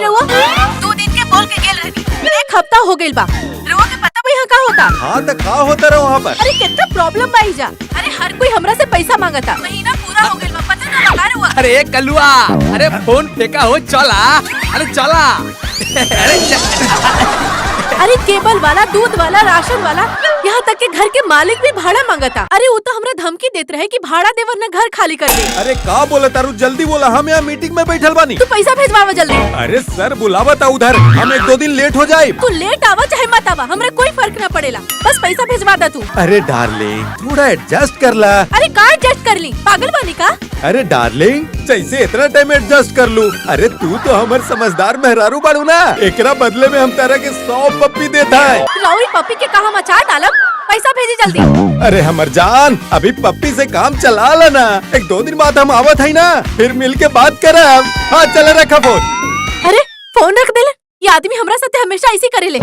रहुआ? 2 दिन के बोल के गेल रही। 1 हफ्ता हो गइल बा। रहुआ के पता बा यहाँ का होता? हाँ तो का होता रहा वहाँ पर? अरे कितना प्रॉब्लम बा जा। अरे हर कोई हमरा से पैसा मांगता। महीना पूरा हो गइल बा, पता ना लगा रहुआ। अरे कलुआ, अरे फोन फेंका हो, चला, अरे चला। अरे केबल वाला, दूध वाला, राशन वाला, यहाँ तक के घर के मालिक भी भाड़ा मांगता। अरे वो तो हमरा धमकी देत रहे कि भाड़ा दे वरना घर खाली कर दे। अरे का बोला तारू, जल्दी बोला, हम यहाँ मीटिंग में बैठल बानी। तू पैसा भेजवावा जल्दी। अरे सर बुलावा था उधर, हम 1-2 दिन लेट हो जाए। तू लेट आवा चाहे मत आवा, हमरा कोई फर्क न पड़ेला, बस पैसा भेजवा दा तू। अरे डार्लिंग थोड़ा एडजस्ट कर ला। अरे का एडजस्ट कर ली, पागल बानी का? अरे डार्लिंग जैसे इतना टाइम एडजस्ट कर लूं। अरे तू तो हमार समझदार मेहरारू बाड़ू ना, एकरा बदले में हम तारा के 100 पप्पी देता है। राउरी पप्पी के कहा मचा डालम, पैसा भेजी जल्दी। अरे हमर जान, अभी पप्पी से काम चला लेना, 1-2 दिन बाद हम आवत है ना, फिर मिल के बात करब। हाँ चले रखा फोन। अरे फोन रख दे, ये आदमी हमरा साथे हमेशा ऐसी करेले।